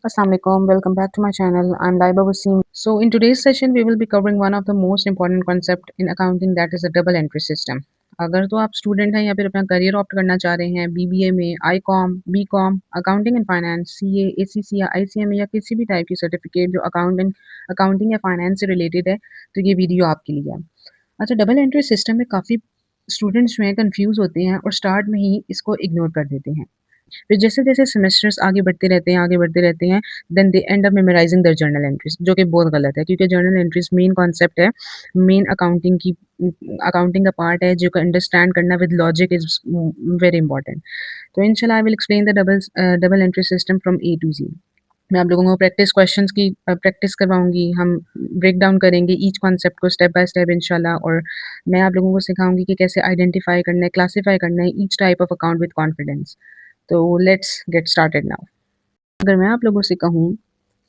Assalamualaikum, welcome back to my channel. I'm Laiba Wasim. So in today's session, we will be covering one of the most important concept in accounting, that is a double entry system. अगर तो आप student हैं या फिर अपना career opt करना चाह रहे हैं बीबीए में, ICom, BCom, accounting and finance, CA, ACC या आईसीएम या किसी भी टाइप की सर्टिफिकेट जो अकाउंटिंग या फाइनेंस से रिलेटेड है, तो ये वीडियो आपके लिए है। अच्छा, डबल एंट्री सिस्टम में काफ़ी स्टूडेंट्स जो हैं कन्फ्यूज़ होते हैं और स्टार्ट में ही इसको इग्नोर कर देते हैं। फिर जैसे-जैसे सेमेस्टर्स आगे बढ़ते रहते हैं, then they end up memorizing their journal entries, जो कि बहुत गलत है क्योंकि जर्नल एंट्रीज़ मेन कॉन्सेप्ट है, मेन अकाउंटिंग का पार्ट है, जो को अंडरस्टैंड करना with logic is very important. तो इंशाल्लाह I will explain the double entry system from A to Z. मैं आप लोगों को प्रैक्टिस क्वेश्चंस की प्रैक्टिस करवाऊँगी, हम ब्रेक डाउन करेंगे ईच कॉन्सेप्ट को स्टेप बाय स्टेप इंशाल्लाह, और मैं आप लोगों को सिखाऊँगी कि कैसे आइडेंटिफ़ाई करना है, क्लासिफ़ाई करना है each type of account with confidence. तो लेट्स गेट स्टार्टेड नाउ। अगर मैं आप लोगों से कहूँ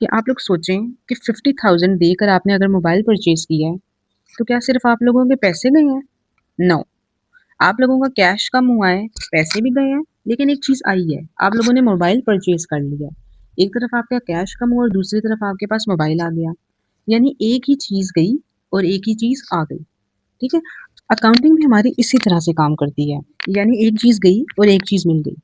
कि आप लोग सोचें कि 50,000 देकर आपने अगर मोबाइल परचेज़ किया है, तो क्या सिर्फ़ आप लोगों के पैसे गए हैं? नो, आप लोगों का कैश कम हुआ है, पैसे भी गए हैं, लेकिन एक चीज़ आई है, आप लोगों ने मोबाइल परचेज़ कर लिया। एक तरफ आपका कैश कम हुआ और दूसरी तरफ आपके पास मोबाइल आ गया। यानी एक ही चीज़ गई और एक ही चीज़ आ गई, ठीक है? अकाउंटिंग भी हमारी इसी तरह से काम करती है, यानी एक चीज़ गई और एक चीज़ मिल गई।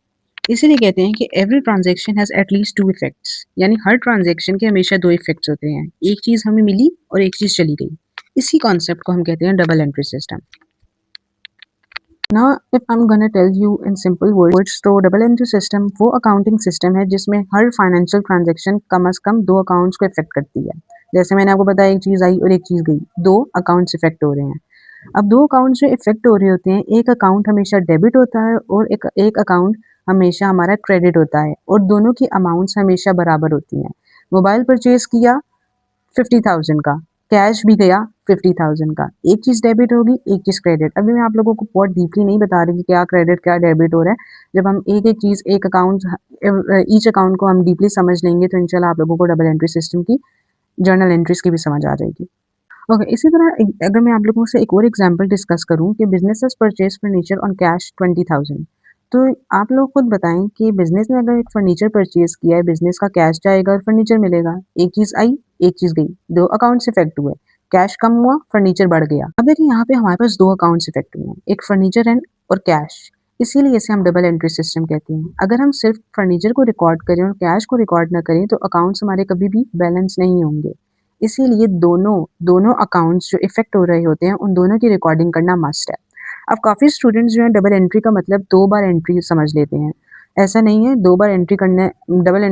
इसीलिए कहते हैं कि every transaction has at least 2 effects, यानी हर ट्रांज़ैक्शन के हमेशा 2 इफ़ेक्ट्स होते हैं। एक चीज़ हमें मिली और एक चीज़ चली गई। इसी कॉन्सेप्ट को हम कहते हैं double entry system. Now if I am gonna tell you in simple words, तो डबल एंट्री सिस्टम वो अकाउंटिंग सिस्टम है जिसमें हर फाइनेंशियल ट्रांज़ैक्शन कम से कम 2 अकाउंट्स को इफ़ेक्ट करती है। जैसे मैंने आपको बताया, एक चीज़ आई और एक चीज़ गई, 2 अकाउंट्स इफ़ेक्ट हो रहे हैं। अब 2 अकाउंट्स जो इफ़ेक्ट हो रहे होते हैं, एक अकाउंट हमेशा डेबिट होता है और एक एक अकाउंट हमेशा हमारा क्रेडिट होता है, और दोनों की अमाउंट्स हमेशा बराबर होती हैं। मोबाइल परचेज़ किया 50,000 का, कैश भी गया 50,000 का। एक चीज़ डेबिट होगी, एक चीज़ क्रेडिट। अभी मैं आप लोगों को बहुत डीपली नहीं बता रही कि क्या क्रेडिट, क्या डेबिट हो रहा है। जब हम एक-एक चीज़, एक अकाउंट ईच अकाउंट को हम डीपली समझ लेंगे, तो इंशाल्लाह आप लोगों को डबल एंट्री सिस्टम की जर्नल एंट्रीज़ की भी समझ आ जाएगी। ओके, इसी तरह अगर मैं आप लोगों से एक और एग्जांपल डिस्कस करूं कि businesses purchase furniture on cash 20,000, तो आप लोग खुद बताएं कि बिजनेस ने अगर एक फर्नीचर परचेज किया है, बिजनेस का कैश जाएगा और फर्नीचर मिलेगा। एक चीज आई, एक चीज गई, 2 अकाउंट्स इफेक्ट हुए। कैश कम हुआ, फर्नीचर बढ़ गया। अब देखिए, यहाँ पे हमारे पास 2 अकाउंट्स इफेक्ट हुए हैं, एक फर्नीचर एंड और कैश। इसीलिए इसे हम डबल एंट्री सिस्टम कहते हैं। अगर हम सिर्फ फर्नीचर को रिकॉर्ड करें और कैश को रिकॉर्ड ना करें, तो अकाउंट्स हमारे कभी भी बैलेंस नहीं होंगे। इसीलिए दोनों दोनों अकाउंट्स जो इफ़ेक्ट हो रहे होते हैं, उन दोनों की रिकॉर्डिंग करना मस्ट है। अब काफ़ी स्टूडेंट्स जो हैं डबल एंट्री का मतलब 2 बार एंट्री समझ लेते हैं। ऐसा नहीं है, 2 बार एंट्री करने डबल